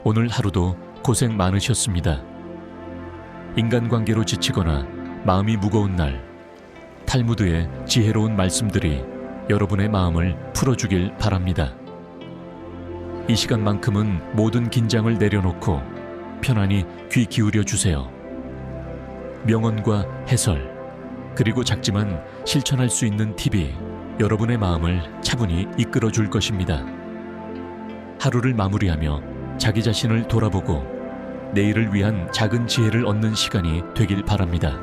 오늘 하루도 고생 많으셨습니다. 인간관계로 지치거나 마음이 무거운 날, 탈무드의 지혜로운 말씀들이 여러분의 마음을 풀어주길 바랍니다. 이 시간만큼은 모든 긴장을 내려놓고 편안히 귀 기울여 주세요. 명언과 해설, 그리고 작지만 실천할 수 있는 팁이 여러분의 마음을 차분히 이끌어 줄 것입니다. 하루를 마무리하며 자기 자신을 돌아보고 내일을 위한 작은 지혜를 얻는 시간이 되길 바랍니다.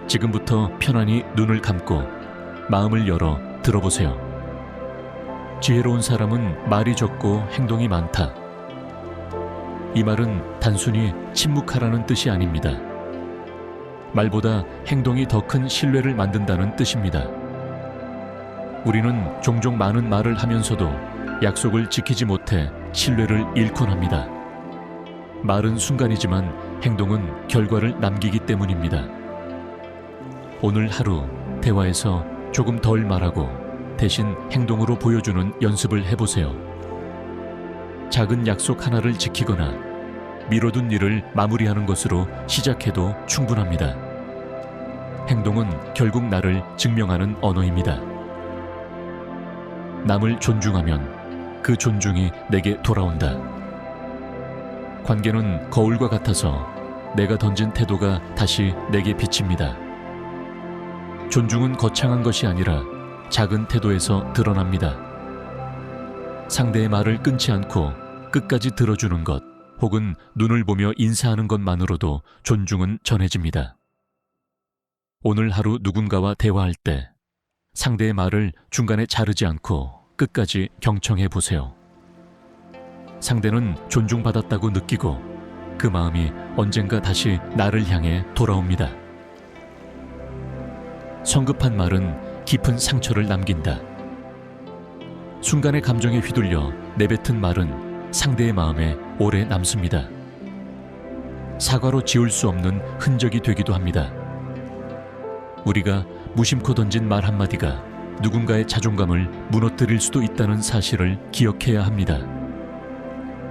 지금부터 편안히 눈을 감고 마음을 열어 들어보세요. 지혜로운 사람은 말이 적고 행동이 많다. 이 말은 단순히 침묵하라는 뜻이 아닙니다. 말보다 행동이 더 큰 신뢰를 만든다는 뜻입니다. 우리는 종종 많은 말을 하면서도 약속을 지키지 못해 신뢰를 잃곤 합니다. 말은 순간이지만 행동은 결과를 남기기 때문입니다. 오늘 하루 대화에서 조금 덜 말하고 대신 행동으로 보여주는 연습을 해보세요. 작은 약속 하나를 지키거나 미뤄둔 일을 마무리하는 것으로 시작해도 충분합니다. 행동은 결국 나를 증명하는 언어입니다. 남을 존중하면 그 존중이 내게 돌아온다. 관계는 거울과 같아서 내가 던진 태도가 다시 내게 비칩니다. 존중은 거창한 것이 아니라 작은 태도에서 드러납니다. 상대의 말을 끊지 않고 끝까지 들어주는 것, 혹은 눈을 보며 인사하는 것만으로도 존중은 전해집니다. 오늘 하루 누군가와 대화할 때 상대의 말을 중간에 자르지 않고 끝까지 경청해 보세요. 상대는 존중받았다고 느끼고 그 마음이 언젠가 다시 나를 향해 돌아옵니다. 성급한 말은 깊은 상처를 남긴다. 순간의 감정에 휘둘려 내뱉은 말은 상대의 마음에 오래 남습니다. 사과로 지울 수 없는 흔적이 되기도 합니다. 우리가 무심코 던진 말 한마디가 누군가의 자존감을 무너뜨릴 수도 있다는 사실을 기억해야 합니다.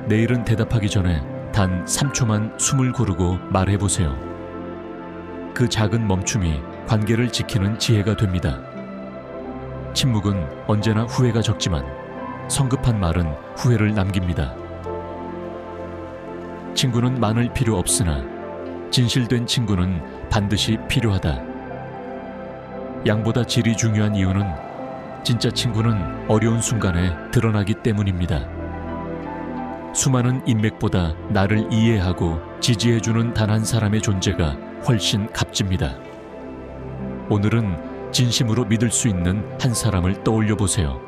내일은 대답하기 전에 단 3초만 숨을 고르고 말해보세요. 그 작은 멈춤이 관계를 지키는 지혜가 됩니다. 침묵은 언제나 후회가 적지만 성급한 말은 후회를 남깁니다. 친구는 많을 필요 없으나 진실된 친구는 반드시 필요하다. 양보다 질이 중요한 이유는 진짜 친구는 어려운 순간에 드러나기 때문입니다. 수많은 인맥보다 나를 이해하고 지지해주는 단 한 사람의 존재가 훨씬 값집니다. 오늘은 진심으로 믿을 수 있는 한 사람을 떠올려 보세요.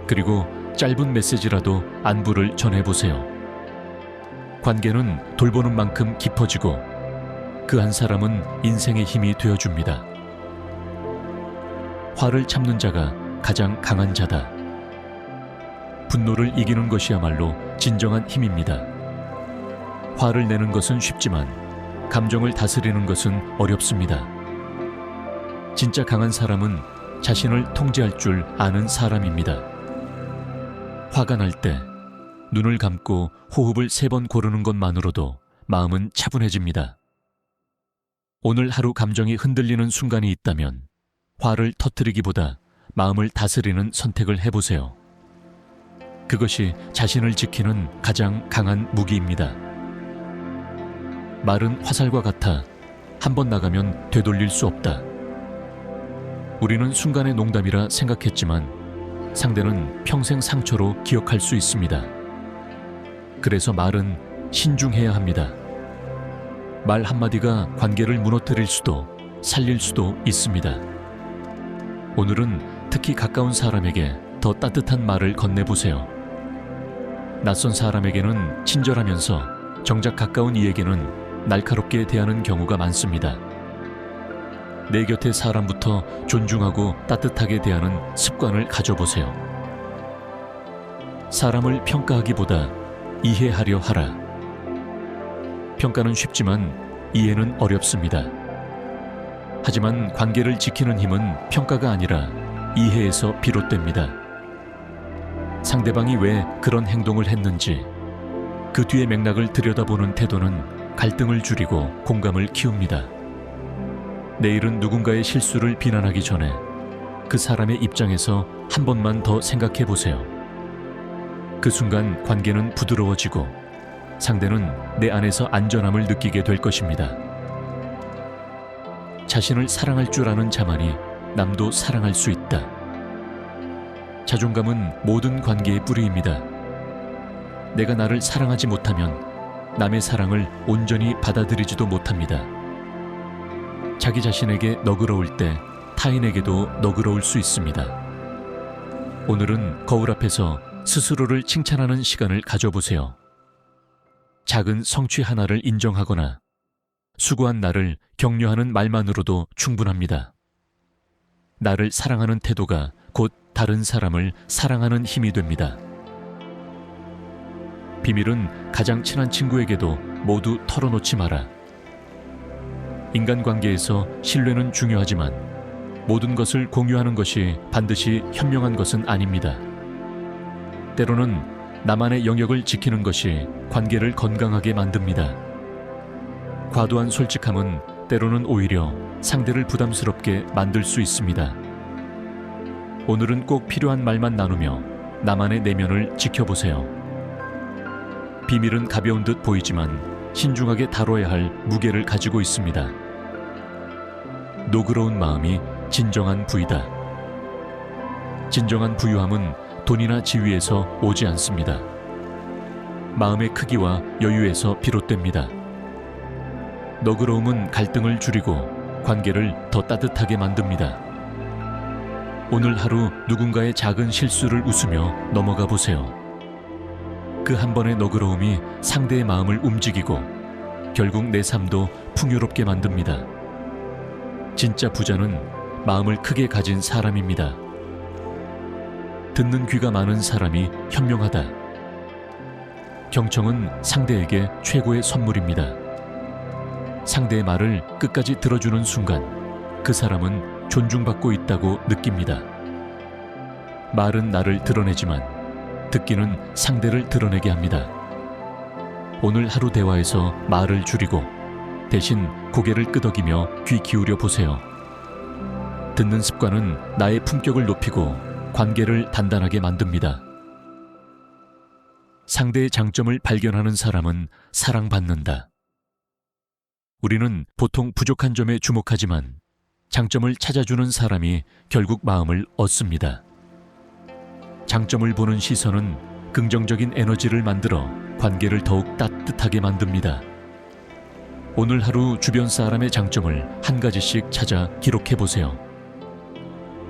그리고 짧은 메시지라도 안부를 전해보세요. 관계는 돌보는 만큼 깊어지고 그 한 사람은 인생의 힘이 되어줍니다. 화를 참는 자가 가장 강한 자다. 분노를 이기는 것이야말로 진정한 힘입니다. 화를 내는 것은 쉽지만 감정을 다스리는 것은 어렵습니다. 진짜 강한 사람은 자신을 통제할 줄 아는 사람입니다. 화가 날 때 눈을 감고 호흡을 3번 고르는 것만으로도 마음은 차분해집니다. 오늘 하루 감정이 흔들리는 순간이 있다면 화를 터뜨리기보다 마음을 다스리는 선택을 해보세요. 그것이 자신을 지키는 가장 강한 무기입니다. 말은 화살과 같아 한 번 나가면 되돌릴 수 없다. 우리는 순간의 농담이라 생각했지만 상대는 평생 상처로 기억할 수 있습니다. 그래서 말은 신중해야 합니다. 말 한마디가 관계를 무너뜨릴 수도 살릴 수도 있습니다. 오늘은 특히 가까운 사람에게 더 따뜻한 말을 건네보세요. 낯선 사람에게는 친절하면서 정작 가까운 이에게는 날카롭게 대하는 경우가 많습니다. 내 곁의 사람부터 존중하고 따뜻하게 대하는 습관을 가져보세요. 사람을 평가하기보다 이해하려 하라. 평가는 쉽지만 이해는 어렵습니다. 하지만 관계를 지키는 힘은 평가가 아니라 이해에서 비롯됩니다. 상대방이 왜 그런 행동을 했는지, 그 뒤의 맥락을 들여다보는 태도는 갈등을 줄이고 공감을 키웁니다. 내일은 누군가의 실수를 비난하기 전에 그 사람의 입장에서 한 번만 더 생각해 보세요. 그 순간 관계는 부드러워지고 상대는 내 안에서 안전함을 느끼게 될 것입니다. 자신을 사랑할 줄 아는 자만이 남도 사랑할 수 있다. 자존감은 모든 관계의 뿌리입니다. 내가 나를 사랑하지 못하면 남의 사랑을 온전히 받아들이지도 못합니다. 자기 자신에게 너그러울 때 타인에게도 너그러울 수 있습니다. 오늘은 거울 앞에서 스스로를 칭찬하는 시간을 가져보세요. 작은 성취 하나를 인정하거나 수고한 나를 격려하는 말만으로도 충분합니다. 나를 사랑하는 태도가 곧 다른 사람을 사랑하는 힘이 됩니다. 비밀은 가장 친한 친구에게도 모두 털어놓지 마라. 인간관계에서 신뢰는 중요하지만 모든 것을 공유하는 것이 반드시 현명한 것은 아닙니다. 때로는 나만의 영역을 지키는 것이 관계를 건강하게 만듭니다. 과도한 솔직함은 때로는 오히려 상대를 부담스럽게 만들 수 있습니다. 오늘은 꼭 필요한 말만 나누며 나만의 내면을 지켜보세요. 비밀은 가벼운 듯 보이지만 신중하게 다뤄야 할 무게를 가지고 있습니다. 노그러운 마음이 진정한 부이다. 진정한 부유함은 돈이나 지위에서 오지 않습니다. 마음의 크기와 여유에서 비롯됩니다. 너그러움은 갈등을 줄이고 관계를 더 따뜻하게 만듭니다. 오늘 하루 누군가의 작은 실수를 웃으며 넘어가 보세요. 그 한 번의 너그러움이 상대의 마음을 움직이고 결국 내 삶도 풍요롭게 만듭니다. 진짜 부자는 마음을 크게 가진 사람입니다. 듣는 귀가 많은 사람이 현명하다. 경청은 상대에게 최고의 선물입니다. 상대의 말을 끝까지 들어주는 순간 그 사람은 존중받고 있다고 느낍니다. 말은 나를 드러내지만 듣기는 상대를 드러내게 합니다. 오늘 하루 대화에서 말을 줄이고 대신 고개를 끄덕이며 귀 기울여 보세요. 듣는 습관은 나의 품격을 높이고 관계를 단단하게 만듭니다. 상대의 장점을 발견하는 사람은 사랑받는다. 우리는 보통 부족한 점에 주목하지만 장점을 찾아주는 사람이 결국 마음을 얻습니다. 장점을 보는 시선은 긍정적인 에너지를 만들어 관계를 더욱 따뜻하게 만듭니다. 오늘 하루 주변 사람의 장점을 한 가지씩 찾아 기록해 보세요.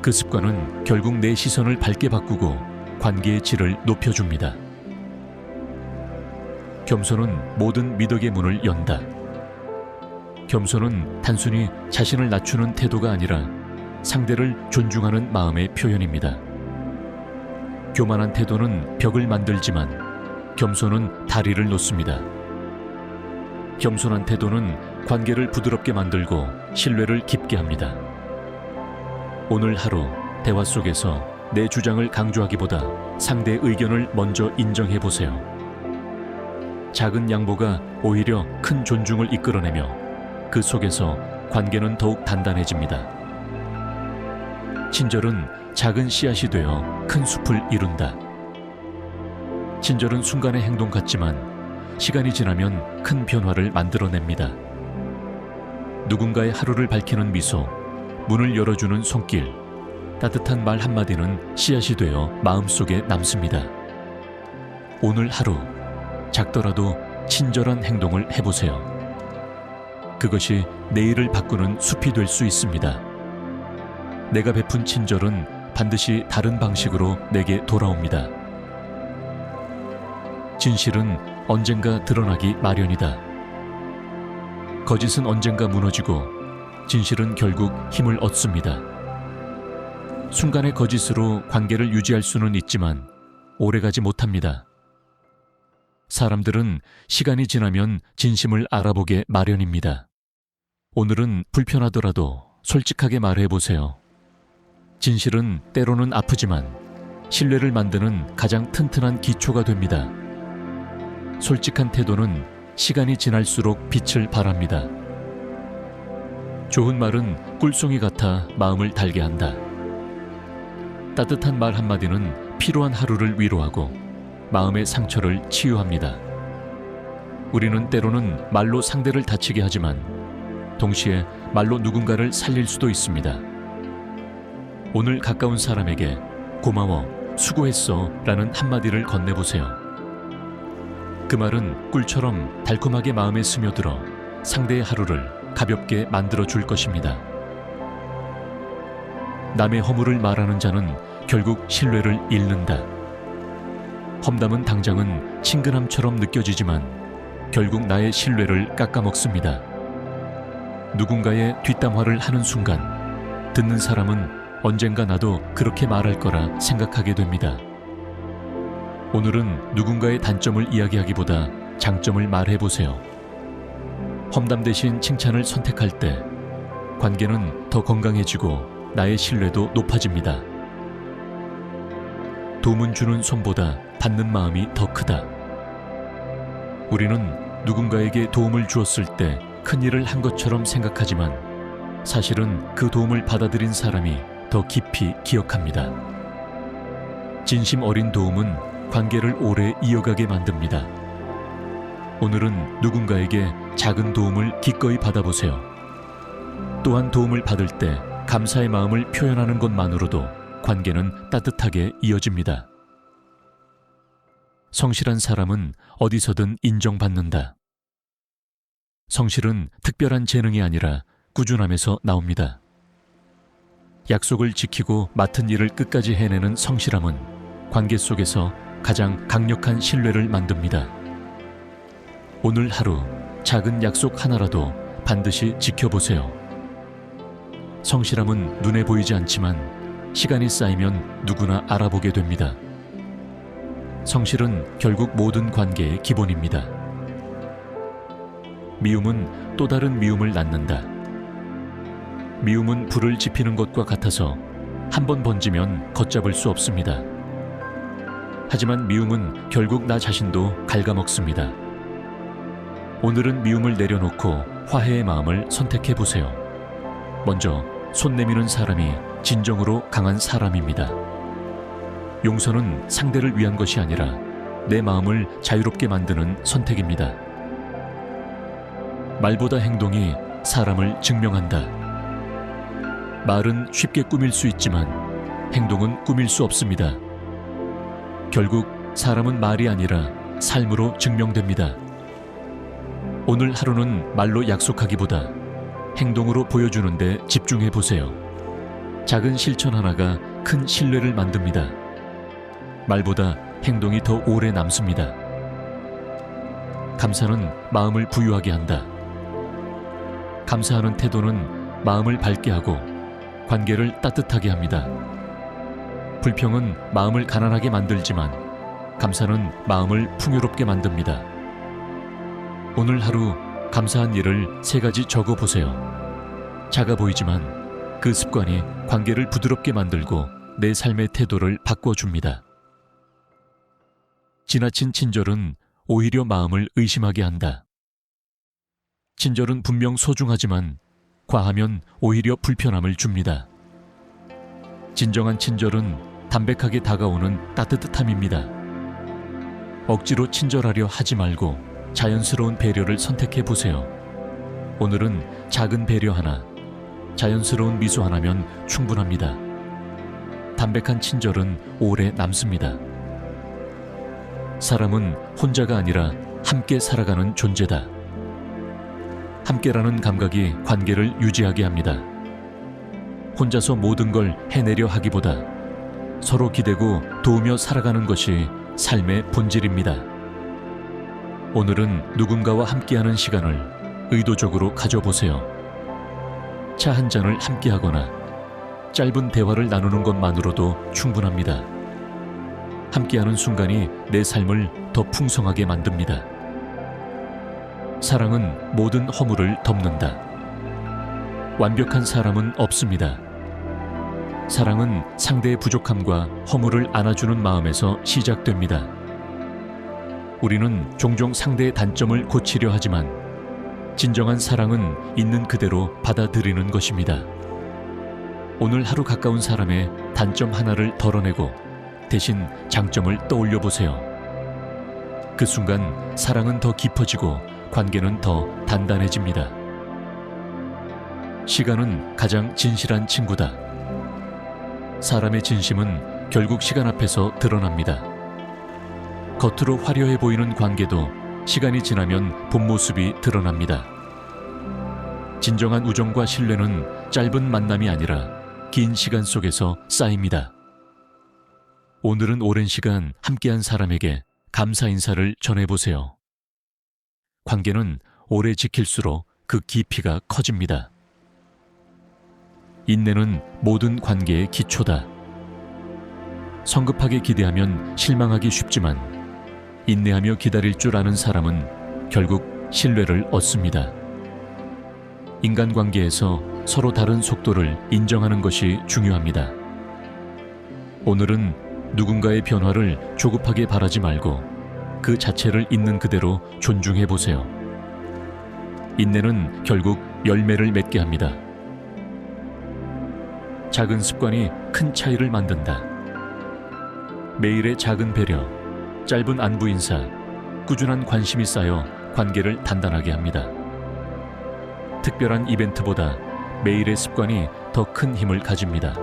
그 습관은 결국 내 시선을 밝게 바꾸고 관계의 질을 높여줍니다. 겸손은 모든 미덕의 문을 연다. 겸손은 단순히 자신을 낮추는 태도가 아니라 상대를 존중하는 마음의 표현입니다. 교만한 태도는 벽을 만들지만 겸손은 다리를 놓습니다. 겸손한 태도는 관계를 부드럽게 만들고 신뢰를 깊게 합니다. 오늘 하루 대화 속에서 내 주장을 강조하기보다 상대의 의견을 먼저 인정해 보세요. 작은 양보가 오히려 큰 존중을 이끌어내며 그 속에서 관계는 더욱 단단해집니다. 친절은 작은 씨앗이 되어 큰 숲을 이룬다. 친절은 순간의 행동 같지만 시간이 지나면 큰 변화를 만들어냅니다. 누군가의 하루를 밝히는 미소, 문을 열어주는 손길, 따뜻한 말 한마디는 씨앗이 되어 마음속에 남습니다. 오늘 하루 작더라도 친절한 행동을 해보세요. 그것이 내일을 바꾸는 숲이 될 수 있습니다. 내가 베푼 친절은 반드시 다른 방식으로 내게 돌아옵니다. 진실은 언젠가 드러나기 마련이다. 거짓은 언젠가 무너지고 진실은 결국 힘을 얻습니다. 순간의 거짓으로 관계를 유지할 수는 있지만 오래가지 못합니다. 사람들은 시간이 지나면 진심을 알아보게 마련입니다. 오늘은 불편하더라도 솔직하게 말해보세요. 진실은 때로는 아프지만 신뢰를 만드는 가장 튼튼한 기초가 됩니다. 솔직한 태도는 시간이 지날수록 빛을 발합니다. 좋은 말은 꿀송이 같아 마음을 달게 한다. 따뜻한 말 한마디는 피로한 하루를 위로하고 마음의 상처를 치유합니다. 우리는 때로는 말로 상대를 다치게 하지만 동시에 말로 누군가를 살릴 수도 있습니다. 오늘 가까운 사람에게 고마워, 수고했어 라는 한마디를 건네보세요. 그 말은 꿀처럼 달콤하게 마음에 스며들어 상대의 하루를 가볍게 만들어줄 것입니다. 남의 허물을 말하는 자는 결국 신뢰를 잃는다. 험담은 당장은 친근함처럼 느껴지지만 결국 나의 신뢰를 깎아먹습니다. 누군가의 뒷담화를 하는 순간 듣는 사람은 언젠가 나도 그렇게 말할 거라 생각하게 됩니다. 오늘은 누군가의 단점을 이야기하기보다 장점을 말해보세요. 험담 대신 칭찬을 선택할 때 관계는 더 건강해지고 나의 신뢰도 높아집니다. 도움은 주는 손보다 받는 마음이 더 크다. 우리는 누군가에게 도움을 주었을 때 큰일을 한 것처럼 생각하지만 사실은 그 도움을 받아들인 사람이 더 깊이 기억합니다. 진심 어린 도움은 관계를 오래 이어가게 만듭니다. 오늘은 누군가에게 작은 도움을 기꺼이 받아보세요. 또한 도움을 받을 때 감사의 마음을 표현하는 것만으로도 관계는 따뜻하게 이어집니다. 성실한 사람은 어디서든 인정받는다. 성실은 특별한 재능이 아니라 꾸준함에서 나옵니다. 약속을 지키고 맡은 일을 끝까지 해내는 성실함은 관계 속에서 가장 강력한 신뢰를 만듭니다. 오늘 하루 작은 약속 하나라도 반드시 지켜보세요. 성실함은 눈에 보이지 않지만 시간이 쌓이면 누구나 알아보게 됩니다. 성실은 결국 모든 관계의 기본입니다. 미움은 또 다른 미움을 낳는다. 미움은 불을 지피는 것과 같아서 한 번 번지면 걷잡을 수 없습니다. 하지만 미움은 결국 나 자신도 갉아먹습니다. 오늘은 미움을 내려놓고 화해의 마음을 선택해 보세요. 먼저 손 내미는 사람이 진정으로 강한 사람입니다. 용서는 상대를 위한 것이 아니라 내 마음을 자유롭게 만드는 선택입니다. 말보다 행동이 사람을 증명한다. 말은 쉽게 꾸밀 수 있지만 행동은 꾸밀 수 없습니다. 결국 사람은 말이 아니라 삶으로 증명됩니다. 오늘 하루는 말로 약속하기보다 행동으로 보여주는 데 집중해 보세요. 작은 실천 하나가 큰 신뢰를 만듭니다. 말보다 행동이 더 오래 남습니다. 감사는 마음을 부유하게 한다. 감사하는 태도는 마음을 밝게 하고 관계를 따뜻하게 합니다. 불평은 마음을 가난하게 만들지만 감사는 마음을 풍요롭게 만듭니다. 오늘 하루 감사한 일을 3가지 적어보세요. 작아 보이지만 그 습관이 관계를 부드럽게 만들고 내 삶의 태도를 바꿔줍니다. 지나친 친절은 오히려 마음을 의심하게 한다. 친절은 분명 소중하지만 과하면 오히려 불편함을 줍니다. 진정한 친절은 담백하게 다가오는 따뜻함입니다. 억지로 친절하려 하지 말고 자연스러운 배려를 선택해 보세요. 오늘은 작은 배려 하나, 자연스러운 미소 하나면 충분합니다. 담백한 친절은 오래 남습니다. 사람은 혼자가 아니라 함께 살아가는 존재다. 함께라는 감각이 관계를 유지하게 합니다. 혼자서 모든 걸 해내려 하기보다 서로 기대고 도우며 살아가는 것이 삶의 본질입니다. 오늘은 누군가와 함께하는 시간을 의도적으로 가져보세요. 차 한 잔을 함께하거나 짧은 대화를 나누는 것만으로도 충분합니다. 함께하는 순간이 내 삶을 더 풍성하게 만듭니다. 사랑은 모든 허물을 덮는다. 완벽한 사람은 없습니다. 사랑은 상대의 부족함과 허물을 안아주는 마음에서 시작됩니다. 우리는 종종 상대의 단점을 고치려 하지만 진정한 사랑은 있는 그대로 받아들이는 것입니다. 오늘 하루 가까운 사람의 단점 하나를 덜어내고 대신 장점을 떠올려 보세요. 그 순간 사랑은 더 깊어지고 관계는 더 단단해집니다. 시간은 가장 진실한 친구다. 사람의 진심은 결국 시간 앞에서 드러납니다. 겉으로 화려해 보이는 관계도 시간이 지나면 본 모습이 드러납니다. 진정한 우정과 신뢰는 짧은 만남이 아니라 긴 시간 속에서 쌓입니다. 오늘은 오랜 시간 함께한 사람에게 감사 인사를 전해보세요. 관계는 오래 지킬수록 그 깊이가 커집니다. 인내는 모든 관계의 기초다. 성급하게 기대하면 실망하기 쉽지만 인내하며 기다릴 줄 아는 사람은 결국 신뢰를 얻습니다. 인간관계에서 서로 다른 속도를 인정하는 것이 중요합니다. 오늘은 누군가의 변화를 조급하게 바라지 말고 그 자체를 있는 그대로 존중해 보세요. 인내는 결국 열매를 맺게 합니다. 작은 습관이 큰 차이를 만든다. 매일의 작은 배려, 짧은 안부 인사, 꾸준한 관심이 쌓여 관계를 단단하게 합니다. 특별한 이벤트보다 매일의 습관이 더 큰 힘을 가집니다.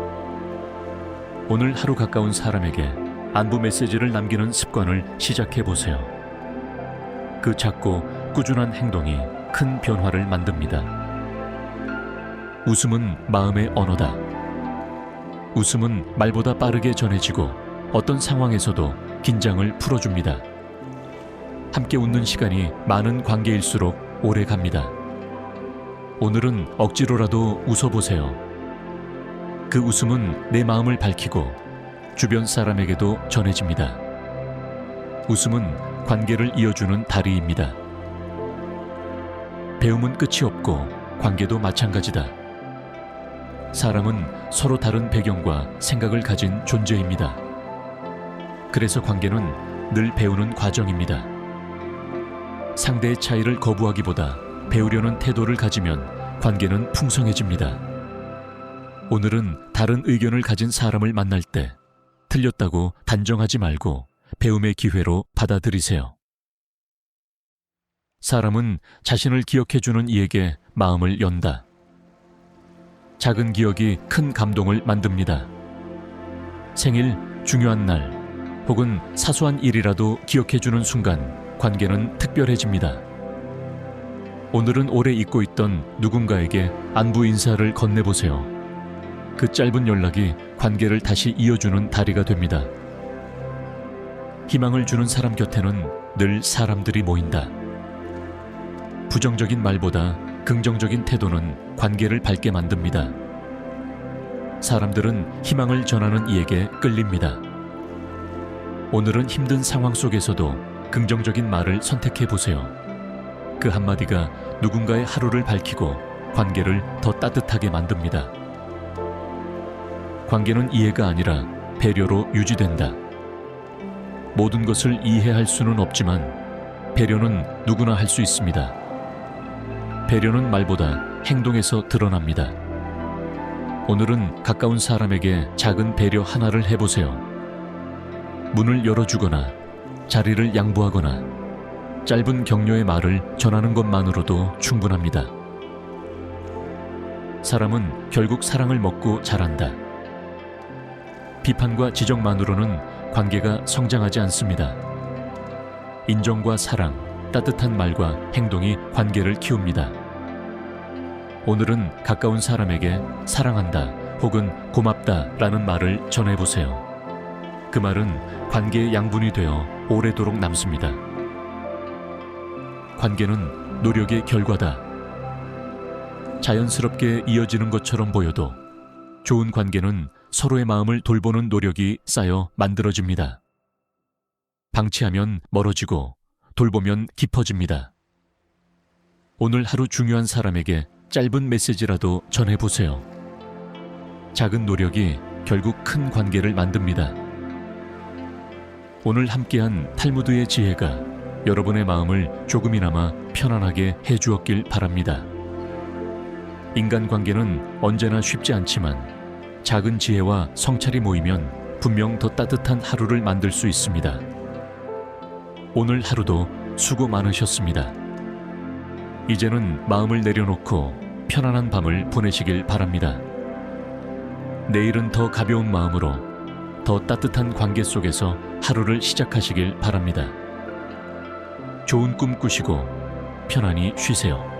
오늘 하루 가까운 사람에게 안부 메시지를 남기는 습관을 시작해 보세요. 그 작고 꾸준한 행동이 큰 변화를 만듭니다. 웃음은 마음의 언어다. 웃음은 말보다 빠르게 전해지고 어떤 상황에서도 긴장을 풀어줍니다. 함께 웃는 시간이 많은 관계일수록 오래 갑니다. 오늘은 억지로라도 웃어보세요. 그 웃음은 내 마음을 밝히고 주변 사람에게도 전해집니다. 웃음은 관계를 이어주는 다리입니다. 배움은 끝이 없고 관계도 마찬가지다. 사람은 서로 다른 배경과 생각을 가진 존재입니다. 그래서 관계는 늘 배우는 과정입니다. 상대의 차이를 거부하기보다 배우려는 태도를 가지면 관계는 풍성해집니다. 오늘은 다른 의견을 가진 사람을 만날 때 틀렸다고 단정하지 말고 배움의 기회로 받아들이세요. 사람은 자신을 기억해주는 이에게 마음을 연다. 작은 기억이 큰 감동을 만듭니다. 생일, 중요한 날, 혹은 사소한 일이라도 기억해주는 순간 관계는 특별해집니다. 오늘은 오래 잊고 있던 누군가에게 안부 인사를 건네보세요. 그 짧은 연락이 관계를 다시 이어주는 다리가 됩니다. 희망을 주는 사람 곁에는 늘 사람들이 모인다. 부정적인 말보다 긍정적인 태도는 관계를 밝게 만듭니다. 사람들은 희망을 전하는 이에게 끌립니다. 오늘은 힘든 상황 속에서도 긍정적인 말을 선택해 보세요. 그 한마디가 누군가의 하루를 밝히고 관계를 더 따뜻하게 만듭니다. 관계는 이해가 아니라 배려로 유지된다. 모든 것을 이해할 수는 없지만 배려는 누구나 할 수 있습니다. 배려는 말보다 행동에서 드러납니다. 오늘은 가까운 사람에게 작은 배려 하나를 해보세요. 문을 열어주거나 자리를 양보하거나 짧은 격려의 말을 전하는 것만으로도 충분합니다. 사람은 결국 사랑을 먹고 자란다. 비판과 지적만으로는 관계가 성장하지 않습니다. 인정과 사랑, 따뜻한 말과 행동이 관계를 키웁니다. 오늘은 가까운 사람에게 사랑한다 혹은 고맙다라는 말을 전해보세요. 그 말은 관계의 양분이 되어 오래도록 남습니다. 관계는 노력의 결과다. 자연스럽게 이어지는 것처럼 보여도 좋은 관계는 서로의 마음을 돌보는 노력이 쌓여 만들어집니다. 방치하면 멀어지고 돌보면 깊어집니다. 오늘 하루 중요한 사람에게 짧은 메시지라도 전해보세요. 작은 노력이 결국 큰 관계를 만듭니다. 오늘 함께한 탈무드의 지혜가 여러분의 마음을 조금이나마 편안하게 해주었길 바랍니다. 인간관계는 언제나 쉽지 않지만 작은 지혜와 성찰이 모이면 분명 더 따뜻한 하루를 만들 수 있습니다. 오늘 하루도 수고 많으셨습니다. 이제는 마음을 내려놓고 편안한 밤을 보내시길 바랍니다. 내일은 더 가벼운 마음으로 더 따뜻한 관계 속에서 하루를 시작하시길 바랍니다. 좋은 꿈 꾸시고 편안히 쉬세요.